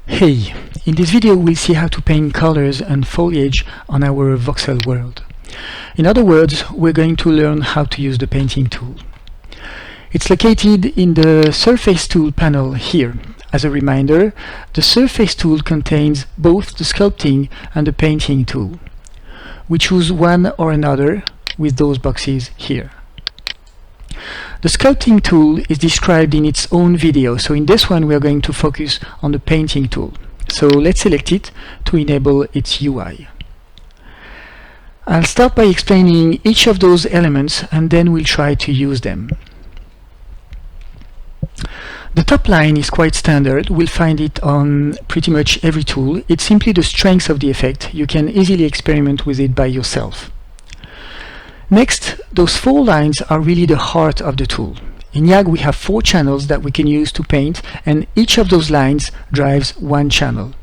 Hey, in this video we'll see how to paint colors and foliage on our voxel world. In other words, we're going to learn how to use the painting tool. It's located in the Surface Tool panel here. As a reminder, the Surface Tool contains both the Sculpting and the Painting tool. We choose one or another with those boxes here. The Sculpting tool is described in its own video, so in this one we are going to focus on the Painting tool. So let's select it to enable its UI. I'll start by explaining each of those elements and then we'll try to use them. The top line is quite standard. We'll find it on pretty much every tool. It's simply the strength of the effect. You can easily experiment with it by yourself. Next, those four lines are really the heart of the tool. In YAG we have 4 channels that we can use to paint, and each of those lines drives one channel.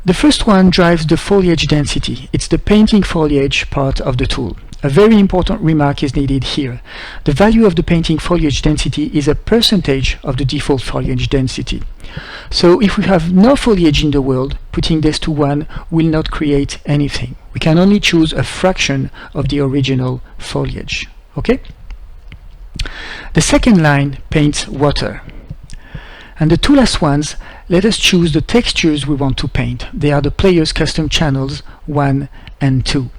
The first one drives the foliage density. It's the painting foliage part of the tool. A very important remark is needed here. The value of the painting foliage density is a percentage of the default foliage density. So if we have no foliage in the world, putting this to 1 will not create anything. We can only choose a fraction of the original foliage. Okay? The second line paints water. And the two last ones let us choose the textures we want to paint. They are the player's custom channels 1 and 2.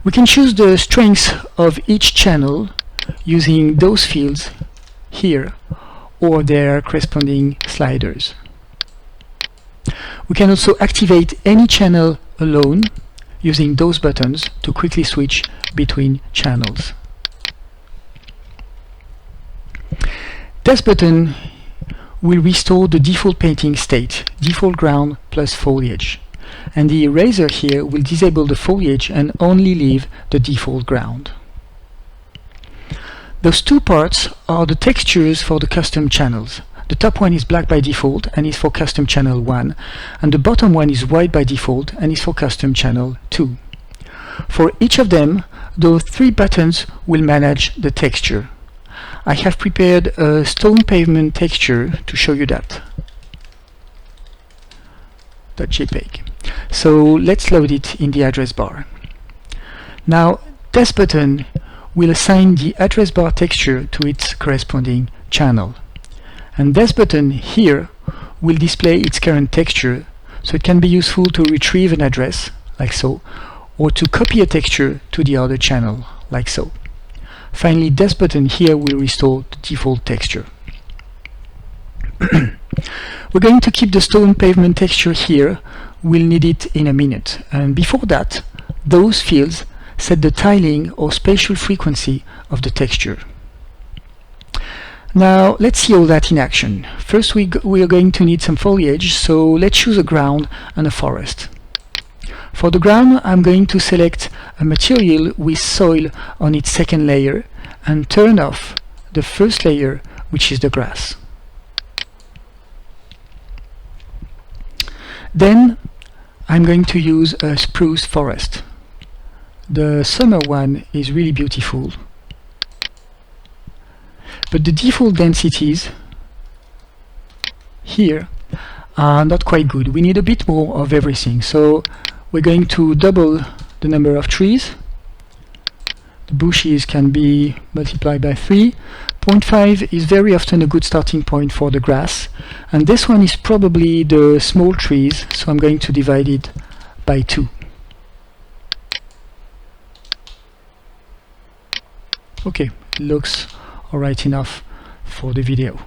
We can choose the strength of each channel using those fields here or their corresponding sliders. We can also activate any channel alone using those buttons to quickly switch between channels. This button will restore the default painting state, default ground plus foliage. And the eraser here will disable the foliage and only leave the default ground. Those two parts are the textures for the custom channels. The top one is black by default and is for custom channel 1, and the bottom one is white by default and is for custom channel 2. For each of them, those 3 buttons will manage the texture. I have prepared a stone pavement texture to show you that. .jpg. So let's load it in the address bar. Now this button will assign the address bar texture to its corresponding channel. And this button here will display its current texture, so it can be useful to retrieve an address, like so, or to copy a texture to the other channel, like so. Finally, this button here will restore the default texture. We're going to keep the stone pavement texture here. We'll need it in a minute. And before that, those fields set the tiling or spatial frequency of the texture. Now let's see all that in action. First we are going to need some foliage, so let's choose a ground and a forest. For the ground, I'm going to select a material with soil on its second layer and turn off the first layer, which is the grass. Then I'm going to use a spruce forest. The summer one is really beautiful, but the default densities here are not quite good. We need a bit more of everything, so we're going to double the number of trees. The bushes can be multiplied by 3. 0.5 is very often a good starting point for the grass, and this one is probably the small trees, so I'm going to divide it by 2. Okay, it looks alright enough for the video.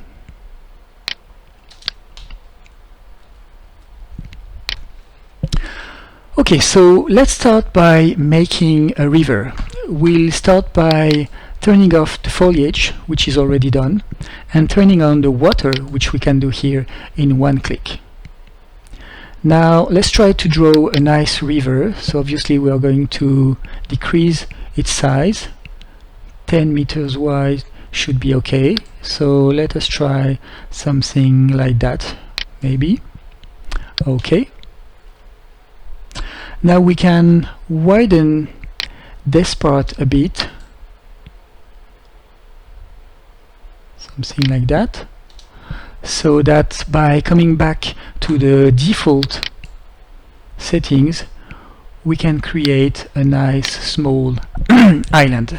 Okay, so let's start by making a river. We'll start by turning off the foliage, which is already done, and turning on the water, which we can do here in one click. Now let's try to draw a nice river. So obviously we are going to decrease its size. 10 meters wide should be okay. So let us try something like that, maybe. Okay. Now we can widen this part a bit, something like that. so that by coming back to the default settings we can create a nice small island.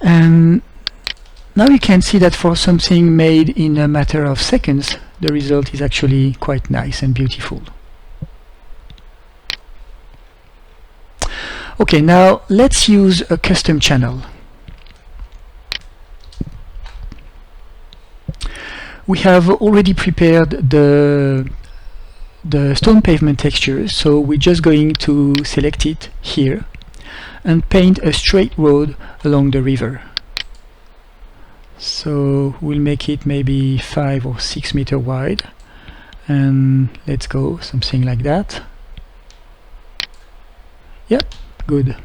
And now you can see that for something made in a matter of seconds, the result is actually quite nice and beautiful. Okay, now let's use a custom channel. We have already prepared the stone pavement texture, so we're just going to select it here and paint a straight road along the river. So we'll make it maybe 5 or 6 meters wide, and let's go something like that. Yep, good.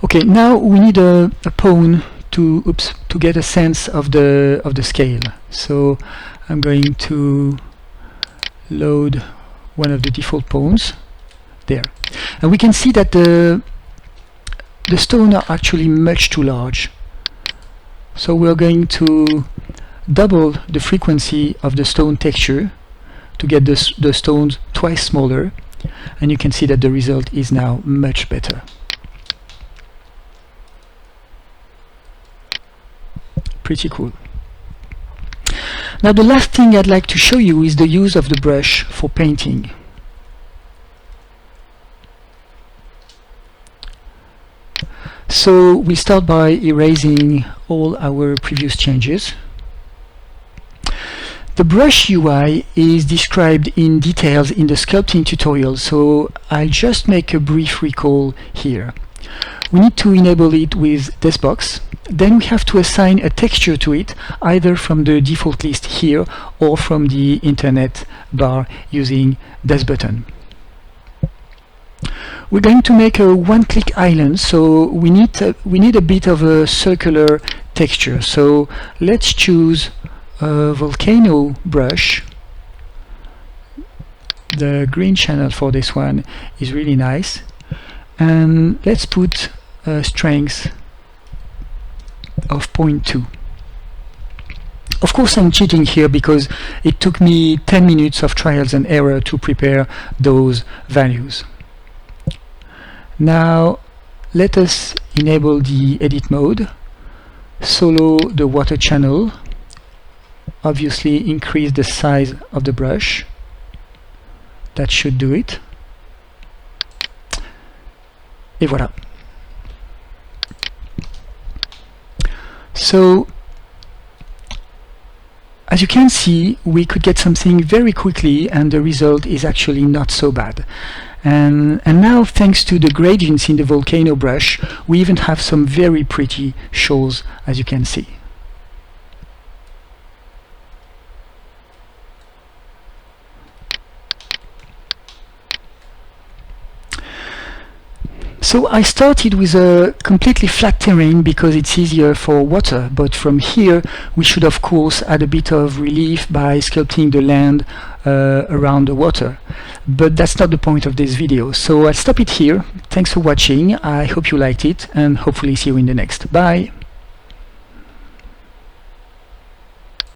Okay, now we need a pawn to get a sense of the scale. So I'm going to load one of the default pawns there, and we can see that the stones are actually much too large. So we're going to double the frequency of the stone texture to get the stones twice smaller, and you can see that the result is now much better. Pretty cool. Now the last thing I'd like to show you is the use of the brush for painting. So we start by erasing all our previous changes. The brush UI is described in details in the sculpting tutorial, so I'll just make a brief recall here. We need to enable it with this box. Then we have to assign a texture to it, either from the default list here or from the internet bar using this button. We're going to make a one-click island, so we need a bit of a circular texture. So let's choose a volcano brush. The green channel for this one is really nice, and let's put a strength of 0.2. Of course I'm cheating here because it took me 10 minutes of trials and error to prepare those values. Now let us enable the edit mode, solo the water channel, obviously increase the size of the brush. That should do it. Et voilà. So as you can see, we could get something very quickly, and the result is actually not so bad. And now, thanks to the gradients in the volcano brush, we even have some very pretty shoals, as you can see. So I started with a completely flat terrain because it's easier for water, but from here we should of course add a bit of relief by sculpting the land around the water. But that's not the point of this video, so I'll stop it here. Thanks for watching, I hope you liked it, and hopefully see you in the next. Bye!